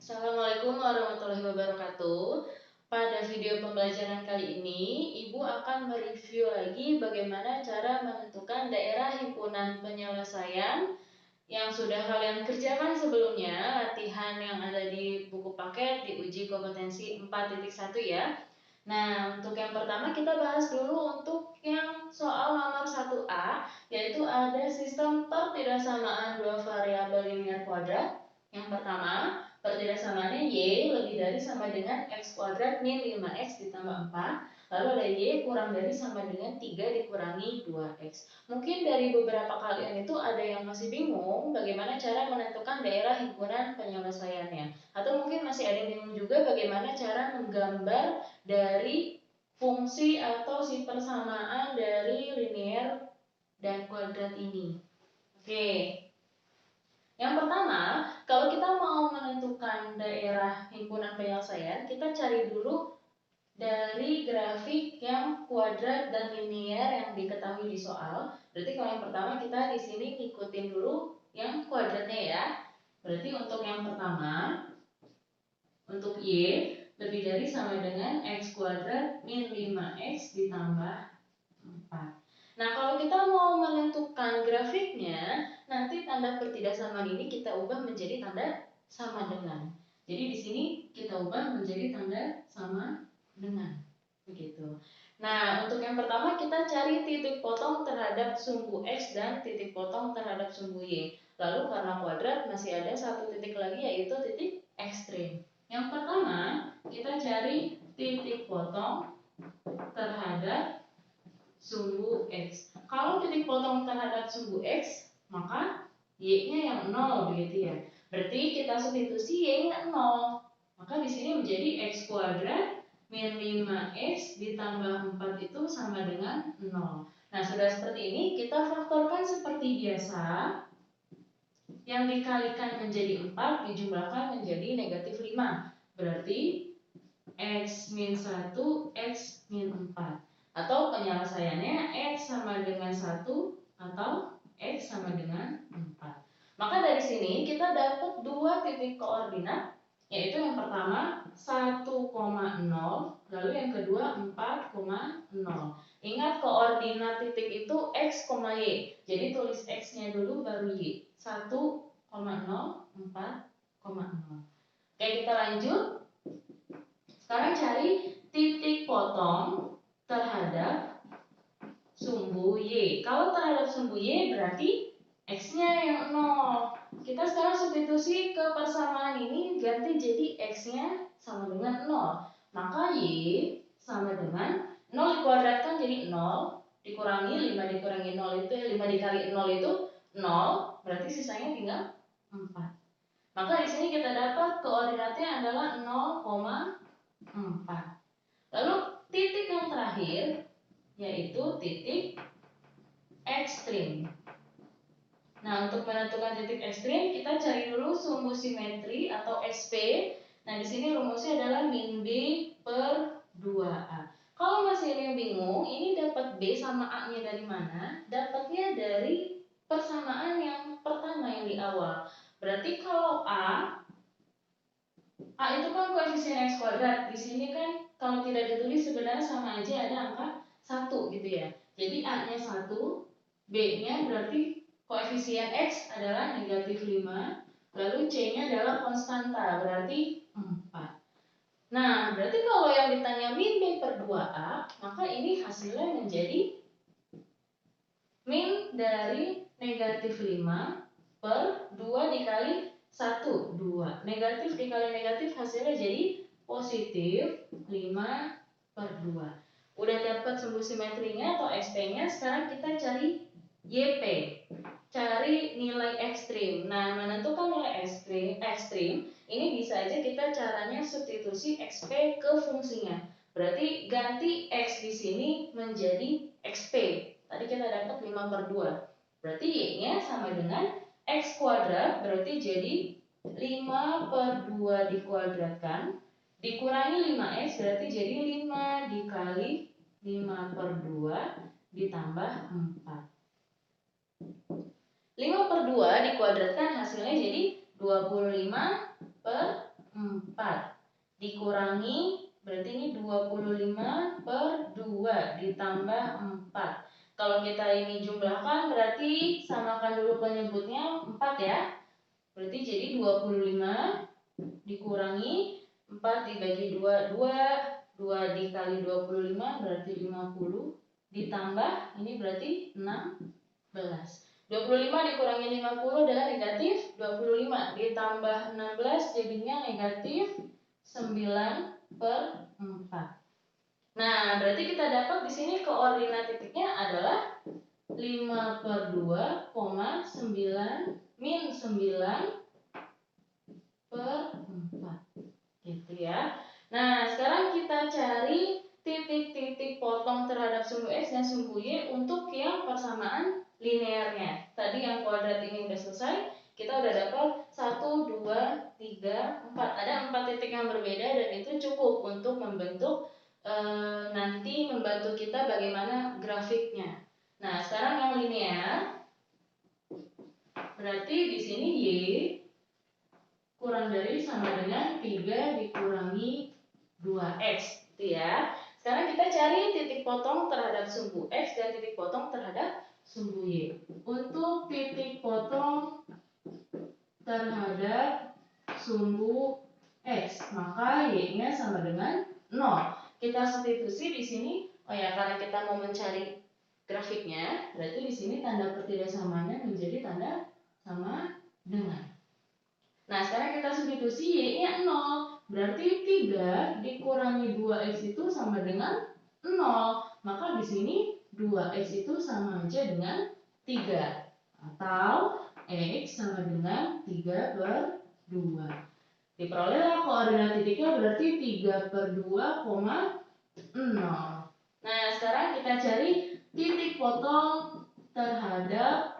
Assalamualaikum warahmatullahi wabarakatuh. Pada video pembelajaran kali ini, Ibu akan mereview lagi bagaimana cara menentukan daerah himpunan penyelesaian yang sudah kalian kerjakan sebelumnya, latihan yang ada di buku paket di uji kompetensi 4.1 ya. Nah, untuk yang pertama kita bahas dulu untuk yang soal nomor 1A, yaitu ada sistem pertidaksamaan dua variabel linear kuadrat. Yang pertama, pertidaksamaannya Y lebih dari sama dengan X kuadrat min 5X ditambah 4. Lalu ada Y kurang dari sama dengan 3 dikurangi 2X. Mungkin dari beberapa kalian itu ada yang masih bingung bagaimana cara menentukan daerah himpunan penyelesaiannya. Atau mungkin masih ada yang bingung juga bagaimana cara menggambar dari fungsi atau si persamaan dari linear dan kuadrat ini. Oke. Yang pertama, kalau kita mau menentukan daerah himpunan penyelesaian, kita cari dulu dari grafik yang kuadrat dan linear yang diketahui di soal. Berarti kalau yang pertama kita di sini ikutin dulu yang kuadratnya ya. Berarti untuk yang pertama, untuk Y lebih dari sama dengan X kuadrat min 5X ditambah 4. Nah, kalau kita mau menentukan grafiknya, nanti tanda pertidaksamaan ini kita ubah menjadi tanda sama dengan. Jadi di sini kita ubah menjadi tanda sama dengan. Begitu. Nah, untuk yang pertama kita cari titik potong terhadap sumbu X dan titik potong terhadap sumbu Y. Lalu karena kuadrat masih ada satu titik lagi yaitu titik ekstrim. Yang pertama, kita cari titik potong terhadap sumbu X. Kalau titik potong terhadap sumbu X, maka Y-nya yang 0 begitu ya. Berarti kita substitusi Y-nya 0. Maka di sini menjadi X kuadrat min 5X ditambah 4 itu sama dengan 0. Nah, sudah seperti ini kita faktorkan seperti biasa. Yang dikalikan menjadi 4 dijumlahkan menjadi negatif 5. Berarti X min 1, X min 4. Atau penyelesaiannya X sama dengan 1 atau X sama dengan 4. Maka dari sini kita dapat dua titik koordinat, yaitu yang pertama 1,0, lalu yang kedua 4,0. Ingat koordinat titik itu X, Y. Jadi tulis X-nya dulu baru Y. 1,0, 4,0. Oke, kita lanjut. Sekarang cari titik potong terhadap sumbu Y. Kalau terhadap sumbu Y berarti X-nya yang 0. Kita sekarang substitusi ke persamaan ini ganti jadi X-nya sama dengan 0. Maka Y sama dengan 0 dikuadratkan jadi 0, dikurangi 5 dikurangi 0 itu 5 dikali 0 itu 0, berarti sisanya tinggal 4. Maka di sini kita dapat koordinatnya adalah 0,4. Lalu titik yang terakhir yaitu titik ekstrim. Nah, untuk menentukan titik ekstrim kita cari dulu sumbu simetri atau SP. Nah, di sini rumusnya adalah min B per 2A. Kalau masih ada yang bingung, ini dapat B sama A-nya dari mana? Dapatnya dari persamaan yang pertama yang di awal. Berarti kalau A itu kan koefisien X kuadrat. Di sini kan kalau tidak ditulis sebenarnya sama aja ada angka 1 gitu ya. Jadi A-nya 1, B-nya berarti koefisien X adalah negatif 5, lalu C-nya adalah konstanta, berarti 4. Nah, berarti kalau yang ditanya min B per 2A, maka ini hasilnya menjadi min dari negatif 5 per 2 dikali 1, 2. Negatif dikali negatif hasilnya jadi positif 5 per 2. Udah dapat sumbu simetrinya atau SP-nya, sekarang kita cari YP. Cari nilai ekstrim. Nah, menentukan nilai ekstrim ini bisa aja kita caranya substitusi XP ke fungsinya. Berarti ganti X di sini menjadi XP. Tadi kita dapat 5 per 2. Berarti Y-nya sama dengan X kuadrat, berarti jadi 5 per 2 dikuadratkan, dikurangi 5X, berarti jadi 5 dikali 5 per 2 ditambah 4. 5 per 2 dikuadratkan hasilnya jadi 25 per 4 dikurangi, berarti ini 25/2 ditambah 4. Kalau kita ini jumlahkan berarti samakan dulu penyebutnya 4 ya. Berarti jadi 25 dikurangi 4 dibagi 2, 2 dikali 25 berarti 50 ditambah ini berarti 16. 25 dikurangi 50 adalah negatif 25 ditambah 16 jadinya negatif 9/4. Nah, berarti kita dapat di sini koordinat titiknya adalah 5/2,9 min 9/4. Gitu ya. Nah, sekarang kita cari titik-titik potong terhadap sumbu X dan sumbu Y untuk yang persamaan linearnya. Tadi yang kuadrat ini udah selesai, kita udah dapat 1, 2, 3, 4. Ada 4 titik yang berbeda dan itu cukup untuk membentuk nanti membantu kita bagaimana grafiknya. Nah, sekarang yang linear berarti di sini Y kurang dari sama dengan 3 dikurangi 2X gitu ya. Sekarang kita cari titik potong terhadap sumbu X dan titik potong terhadap sumbu Y. Untuk titik potong terhadap sumbu X, maka Y-nya sama dengan 0. Kita substitusi di sini. Oh ya, karena kita mau mencari grafiknya, berarti di sini tanda pertidaksamanya menjadi tanda sama dengan. Nah, sekarang kita substitusi Y-nya 0. Berarti 3 dikurangi 2X itu sama dengan 0. Maka di sini 2X itu sama aja dengan 3. Atau X sama dengan 3/2. Diperolehlah koordinat titiknya berarti 3/2,0. Nah, sekarang kita cari titik potong terhadap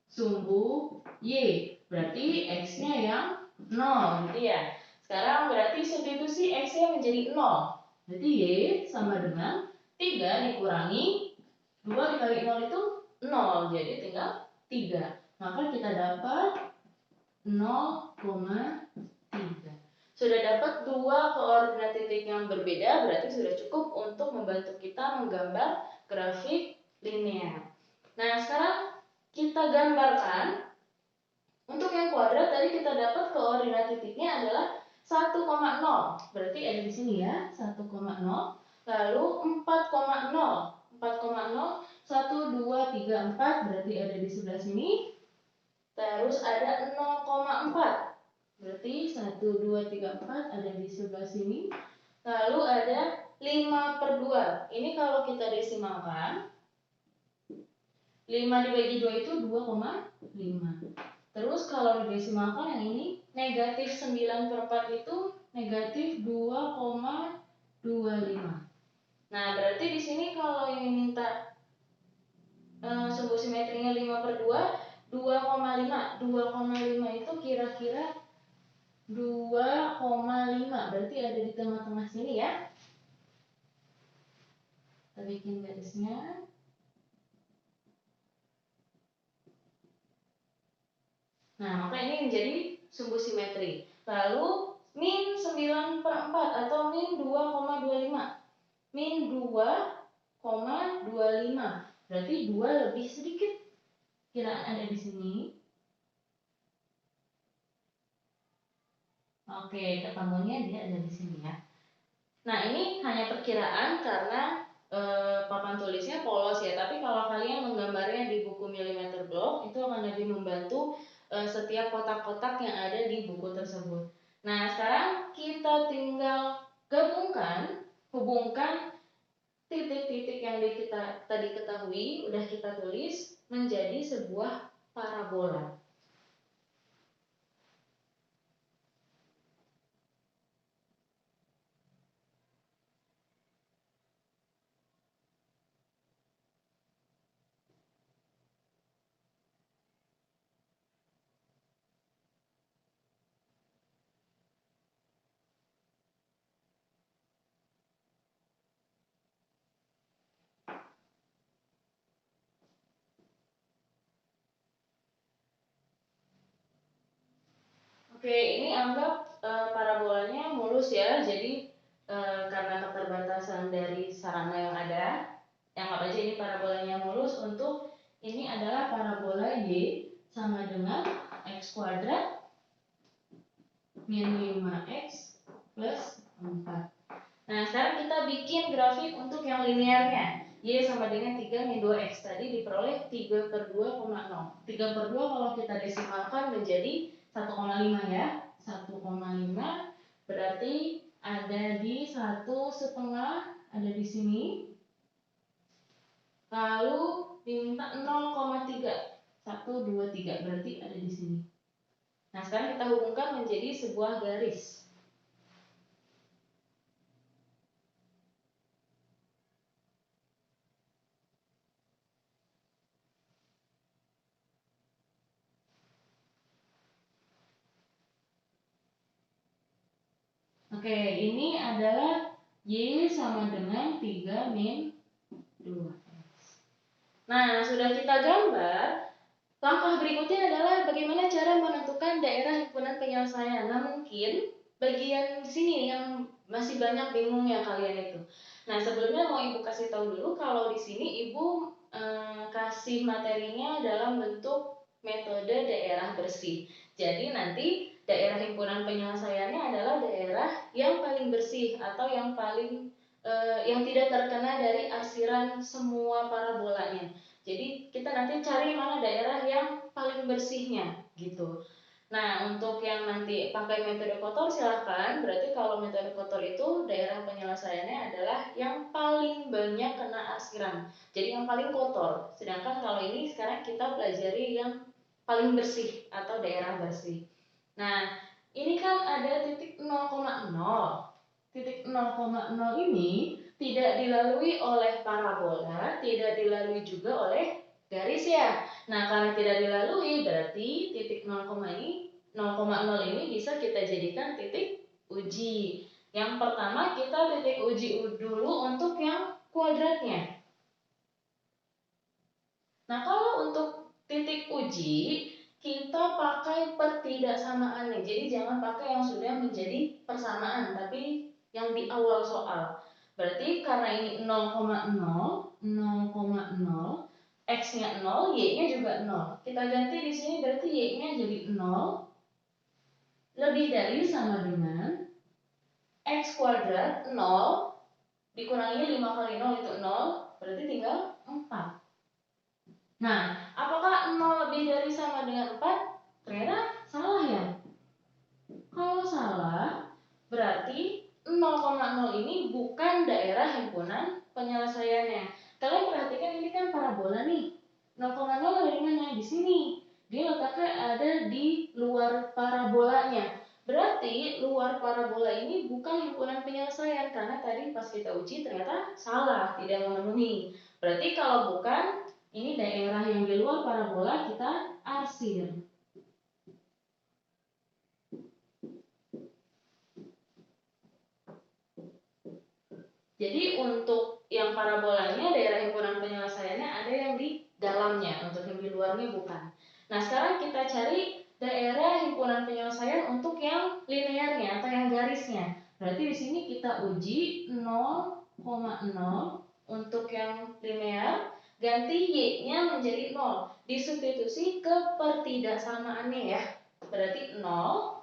sumbu Y. Berarti X-nya yang 0 gitu ya. Sekarang berarti substitusi X-nya menjadi 0. Berarti Y sama dengan 3 dikurangi 2 dikali 0 itu 0. Jadi tinggal 3. Maka kita dapat 0,3. Sudah dapat dua koordinat titik yang berbeda, berarti sudah cukup untuk membantu kita menggambar grafik linear. Nah, sekarang kita gambarkan. Untuk yang kuadrat tadi kita dapat koordinat titiknya adalah 1,0. Berarti ada di sini ya, 1,0. Lalu 4,0. 4,0 1 2 3 4 berarti ada di sebelah sini. Terus ada 0,4. Berarti 1 2 3 4 ada di sebelah sini. Lalu ada 5/2. Ini kalau kita desimalkan 5 dibagi 2 itu 2,5. Terus kalau didesimalkan yang ini negatif 9/4 itu negatif 2,25. Nah, berarti di sini kalau yang minta sumbu simetrinya 5/2, 2,5. 2,5 itu kira-kira 2,5. Berarti ada di tengah-tengah sini ya. Kita bikin garisnya. Nah, maka ini menjadi sumbu simetri. Lalu min 9/4 atau min 2,25. Min 2,25. Berarti 2 lebih sedikit. Kiraan ada di sini. Oke, ketemunya dia ada di sini ya. Nah, ini hanya perkiraan karena papan tulisnya polos ya. Tapi kalau kalian menggambarnya di buku milimeter block, itu akan lebih membantu setiap kotak-kotak yang ada di buku tersebut. Nah, sekarang kita tinggal hubungkan titik-titik yang kita tadi ketahui, udah kita tulis menjadi sebuah parabola. Oke, ini anggap parabolanya mulus ya. Jadi karena keterbatasan dari sarana yang ada, anggap aja ini parabolanya mulus. Untuk ini adalah parabola Y sama dengan X kuadrat min 5X plus 4. Nah, sekarang kita bikin grafik untuk yang linearnya. Y sama dengan 3 min 2X. Tadi diperoleh 3/2,0. 3/2 kalau kita desimalkan menjadi 1,5 ya. 1,5 berarti ada di 1,5, ada di sini. Lalu diminta 0,3. 1, 2, 3 berarti ada di sini. Nah, sekarang kita hubungkan menjadi sebuah garis. Oke, ini adalah Y sama dengan 3 min 2X. Nah, sudah kita gambar. Langkah berikutnya adalah bagaimana cara menentukan daerah himpunan penyelesaian. Nah, mungkin bagian sini yang masih banyak bingungnya kalian itu. Nah, sebelumnya mau Ibu kasih tahu dulu kalau di sini Ibu kasih materinya dalam bentuk metode daerah bersih. Jadi nanti daerah himpunan penyelesaiannya adalah daerah yang paling bersih atau yang paling yang tidak terkena dari arsiran semua parabolanya. Jadi kita nanti cari mana daerah yang paling bersihnya gitu. Nah, untuk yang nanti pakai metode kotor silahkan. Berarti kalau metode kotor itu daerah penyelesaiannya adalah yang paling banyak kena arsiran. Jadi yang paling kotor. Sedangkan kalau ini sekarang kita pelajari yang paling bersih atau daerah bersih. Nah, ini kan ada titik 0,0. Titik 0,0 ini tidak dilalui oleh parabola, tidak dilalui juga oleh garis ya. Nah, karena tidak dilalui berarti titik 0, ini 0,0 ini bisa kita jadikan titik uji. Yang pertama kita titik uji dulu untuk yang kuadratnya. Nah, kalau untuk titik uji kita pakai pertidaksamaannya. Jadi jangan pakai yang sudah menjadi persamaan, tapi yang di awal soal. Berarti karena ini 0,0, X-nya 0, Y-nya juga 0. Kita ganti di sini berarti Y-nya jadi 0 lebih dari sama dengan X kuadrat 0 dikurangi 5 kali 0 itu 0, berarti tinggal 4. Nah, apakah 0 lebih dari sama dengan 4? Ternyata salah ya. Kalau salah, berarti 0,0 ini bukan daerah himpunan penyelesaiannya. Kalian perhatikan ini kan parabola nih. 0,0 ada di mana? Di sini. Dia letaknya ada di luar parabolanya. Berarti luar parabola ini bukan himpunan penyelesaian karena tadi pas kita uji ternyata salah, tidak memenuhi. Berarti kalau bukan, ini daerah yang di luar parabola kita arsir. Jadi untuk yang parabolanya daerah himpunan penyelesaiannya ada yang di dalamnya, untuk yang di luarnya bukan. Nah, sekarang kita cari daerah himpunan penyelesaian untuk yang linearnya atau yang garisnya. Berarti di sini kita uji 0,0 untuk yang linear, ganti Y-nya menjadi 0. Disubstitusi ke pertidaksamaannya ya. Berarti 0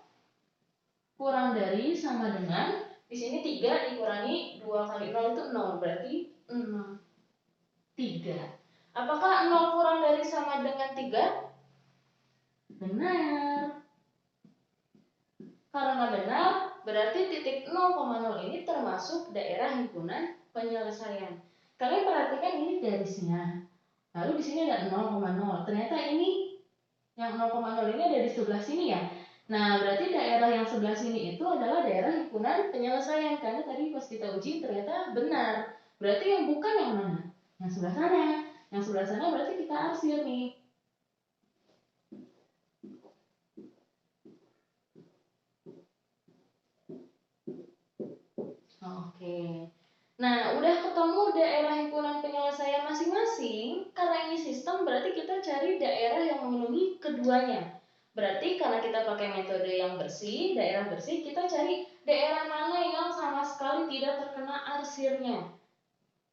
kurang dari sama dengan, di sini 3 dikurangi 2 kali 0 itu 0, berarti 0. 3. Apakah 0 kurang dari sama dengan 3? Benar. Karena benar, berarti titik 0,0 ini termasuk daerah himpunan penyelesaian. Kalian perhatikan ini garisnya. Lalu di sini ada 0,0. Ternyata ini yang 0,0 ini ada di sebelah sini ya. Nah, berarti daerah yang sebelah sini itu adalah daerah himpunan penyelesaian. Karena tadi pas kita uji ternyata benar. Berarti yang bukan yang mana? Yang sebelah sana. Yang sebelah sana berarti kita arsir nih. Oke. Nah, udah ketemu daerah himpunan penyelesaian masing-masing. Karena ini sistem berarti kita cari daerah yang memenuhi keduanya. Berarti karena kita pakai metode yang bersih, daerah bersih, kita cari daerah mana yang sama sekali tidak terkena arsirnya.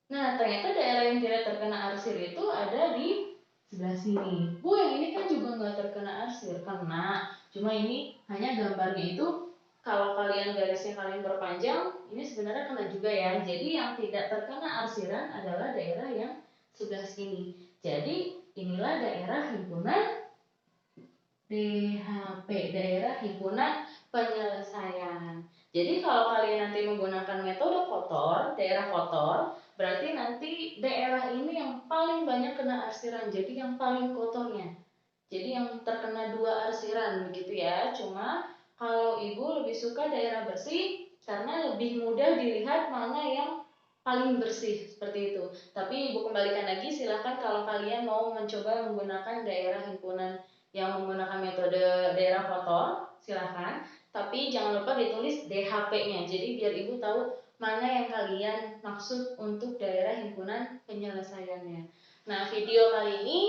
Nah, ternyata daerah yang tidak terkena arsir itu ada di sebelah sini. Bu, yang ini kan juga nggak terkena arsir, kena. Cuma ini hanya gambarnya itu, kalau kalian garisnya kalian perpanjang, ini sebenarnya kena juga ya. Jadi yang tidak terkena arsiran adalah daerah yang sebelah sini. Jadi inilah daerah himpunan DHP, daerah himpunan penyelesaian. Jadi kalau kalian nanti menggunakan metode kotor, daerah kotor, berarti nanti daerah ini yang paling banyak kena arsiran, jadi yang paling kotornya. Jadi yang terkena 2 arsiran begitu ya. Cuma kalau ibu lebih suka daerah bersih karena lebih mudah dilihat mana yang paling bersih seperti itu. Tapi ibu kembalikan lagi, silahkan kalau kalian mau mencoba menggunakan daerah himpunan yang menggunakan metode daerah kotor, silahkan. Tapi jangan lupa ditulis DHP-nya. Jadi biar ibu tahu mana yang kalian maksud untuk daerah himpunan penyelesaiannya. Nah, video kali ini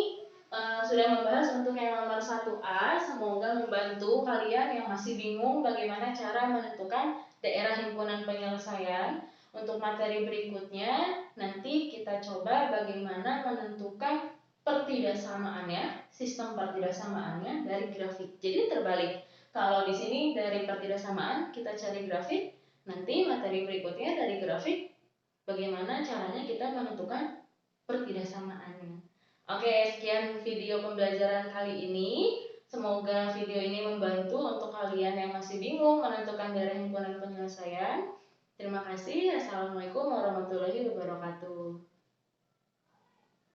sudah membahas untuk yang nomor 1A. Semoga membantu kalian yang masih bingung bagaimana cara menentukan daerah himpunan penyelesaian. Untuk materi berikutnya, nanti kita coba bagaimana menentukan pertidaksamaannya, sistem pertidaksamaannya dari grafik. Jadi terbalik. Kalau di sini dari pertidaksamaan kita cari grafik, nanti materi berikutnya dari grafik bagaimana caranya kita menentukan pertidaksamaannya. Oke, sekian video pembelajaran kali ini. Semoga video ini membantu untuk kalian yang masih bingung menentukan daerah himpunan penyelesaian. Terima kasih. Assalamualaikum warahmatullahi wabarakatuh.